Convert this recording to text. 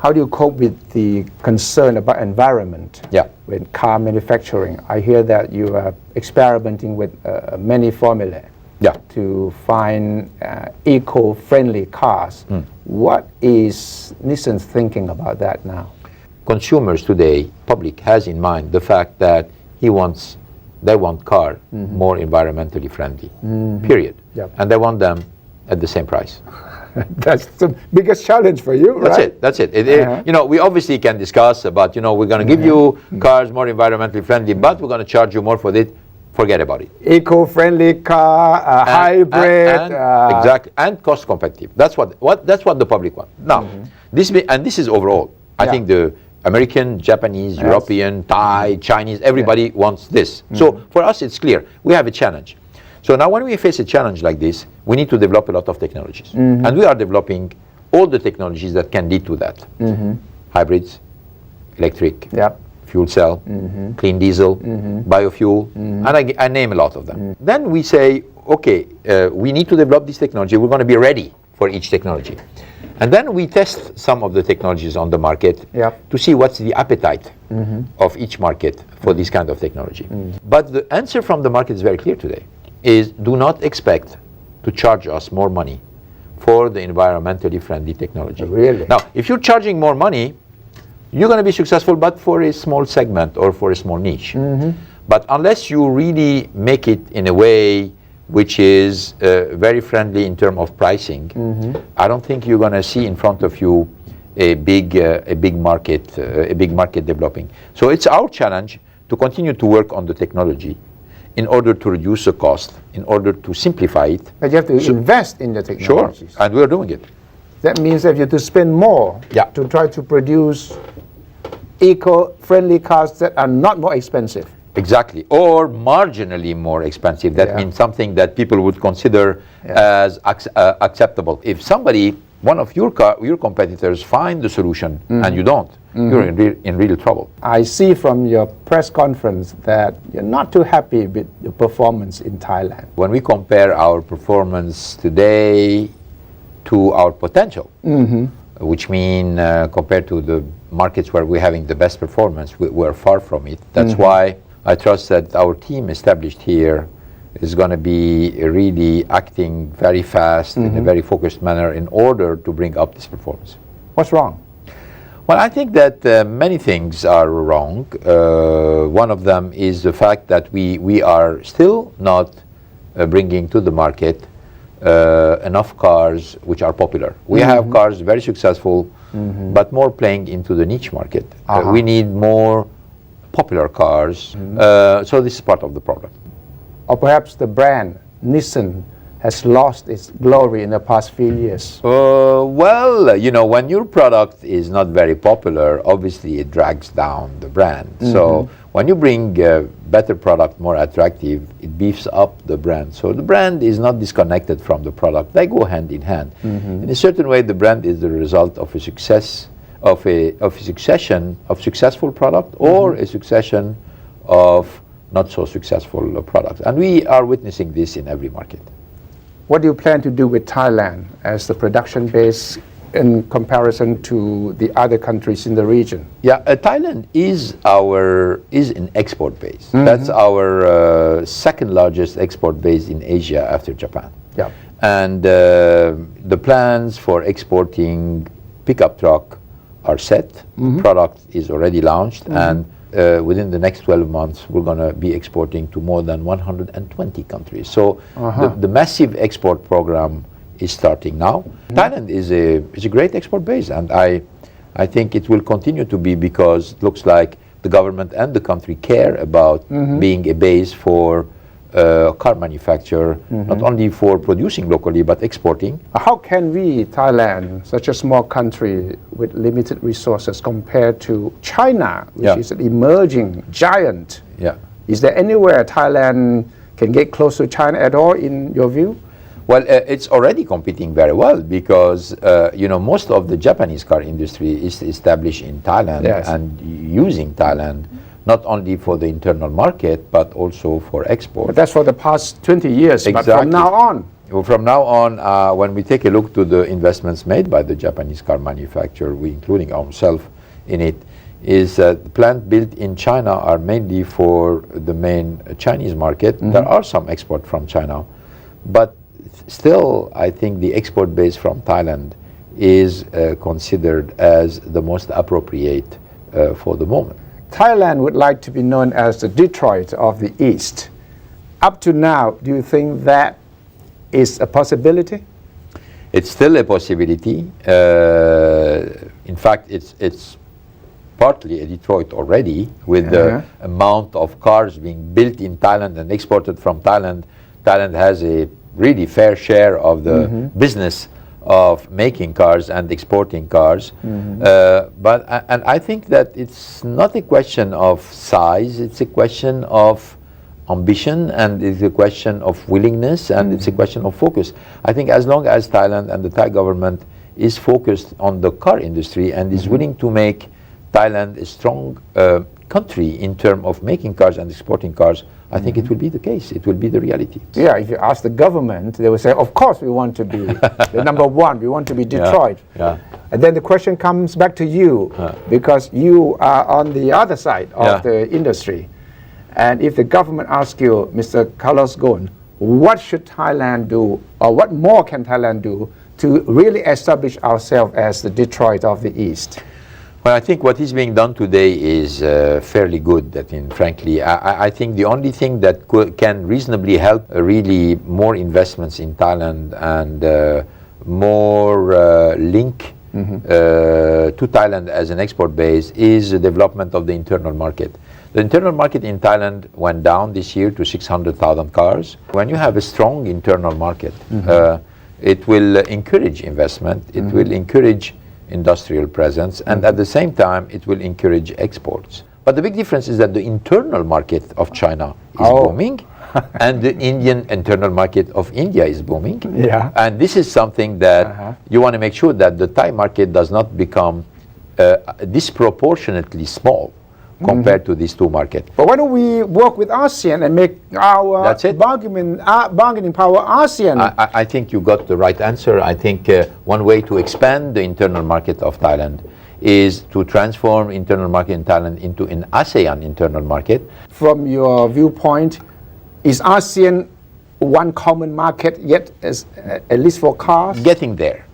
how do you cope with the concern about environment? Yeah. When car manufacturing, I hear that you are experimenting with many formulae. Yeah. To find eco-friendly cars. What is Nissan thinking about that now? Consumers today, public has in mind the fact that they want car more environmentally friendly, period. Yep. And they want them at the same price. That's the biggest challenge for you, right? That's it. We obviously can discuss about, we're going to give you cars more environmentally friendly, but we're going to charge you more for it. Forget about it. Eco-friendly car, hybrid. Exactly, and cost competitive. That's what the public wants. Now, this is overall. I think the American, Japanese, European, Thai, Chinese, everybody wants this. So for us, it's clear. We have a challenge. So now when we face a challenge like this, we need to develop a lot of technologies. And we are developing all the technologies that can lead to that. Hybrids, electric, fuel cell, clean diesel, biofuel, and I name a lot of them. Then we say, okay, we need to develop this technology. We're going to be ready for each technology. And then we test some of the technologies on the market to see what's the appetite of each market for this kind of technology. But the answer from the market is very clear today, is do not expect to charge us more money for the environmentally friendly technology. Really? Now, if you're charging more money, you're going to be successful, but for a small segment or for a small niche. But unless you really make it in a way which is very friendly in terms of pricing, I don't think you're going to see in front of you a big market developing. So it's our challenge to continue to work on the technology in order to reduce the cost, in order to simplify it. But you have to invest in the technologies. Sure, and we're doing it. That means that you have to spend more to try to produce eco-friendly cars that are not more expensive. Exactly, or marginally more expensive. That means something that people would consider as acceptable. If one of your competitors find the solution and you don't, you're in real trouble. I see from your press conference that you're not too happy with your performance in Thailand. When we compare our performance today to our potential, which mean compared to the markets where we're having the best performance, we're far from it. That's why I trust that our team established here is going to be really acting very fast in a very focused manner in order to bring up this performance. What's wrong? Well, I think that many things are wrong. One of them is the fact that we are still not bringing to the market enough cars which are popular. We have cars very successful, but more playing into the niche market. We need more popular cars. So this is part of the problem. Or perhaps the brand Nissan has lost its glory in the past few years. Well, when your product is not very popular, obviously it drags down the brand. So when you bring a better product, more attractive, it beefs up the brand. So the brand is not disconnected from the product. They go hand in hand. In a certain way, the brand is the result of a success, of a succession of successful product or a succession of not so successful products. And we are witnessing this in every market. What do you plan to do with Thailand as the production base in comparison to the other countries in the region? Yeah, Thailand is an export base. That's our second largest export base in Asia after Japan. Yeah. And the plans for exporting pickup truck are set. Product is already launched, and within the next 12 months, we're going to be exporting to more than 120 countries. So the massive export program is starting now. Thailand is a great export base, and I think it will continue to be because it looks like the government and the country care about being a base for car manufacture, not only for producing locally but exporting. How can we, Thailand, such a small country with limited resources, compare to China, which is an emerging giant? Is there anywhere Thailand can get close to China at all, in your view? Well, it's already competing very well because most of the Japanese car industry is established in Thailand and using Thailand not only for the internal market but also for export. But that's for the past 20 years. Exactly. But from now on, Well, from now on, when we take a look to the investments made by the Japanese car manufacturer, we including ourselves in it, is that plants built in China are mainly for the main Chinese market. There are some export from China, but still, I think the export base from Thailand is considered as the most appropriate for the moment. Thailand would like to be known as the Detroit of the East. Up to now, do you think that is a possibility? It's still a possibility. In fact, it's partly a Detroit already with the amount of cars being built in Thailand and exported from Thailand. Thailand has a really fair share of the business of making cars and exporting cars. But I think that it's not a question of size, it's a question of ambition, and it's a question of willingness, and it's a question of focus. I think as long as Thailand and the Thai government is focused on the car industry and is willing to make Thailand a strong country in terms of making cars and exporting cars, I think it will be the case. It will be the reality. Yeah, if you ask the government, they will say, of course we want to be the number one, we want to be Detroit. And then the question comes back to you, because you are on the other side of the industry. And if the government asks you, Mr. Carlos Ghosn, what should Thailand do, or what more can Thailand do to really establish ourselves as the Detroit of the East? Well, I think what is being done today is fairly good. Frankly, I think the only thing that can reasonably help really more investments in Thailand and more link to Thailand as an export base is the development of the internal market. The internal market in Thailand went down this year to 600,000 cars. When you have a strong internal market, it will encourage investment, it will encourage industrial presence, and at the same time it will encourage exports. But the big difference is that the internal market of China is booming and the Indian internal market of India is booming. And this is something that you want to make sure that the Thai market does not become disproportionately small compared to these two markets. But why don't we work with ASEAN and make our bargaining power ASEAN? I think you got the right answer. I think one way to expand the internal market of Thailand is to transform internal market in Thailand into an ASEAN internal market. From your viewpoint, is ASEAN one common market yet, at least for cars? Getting there.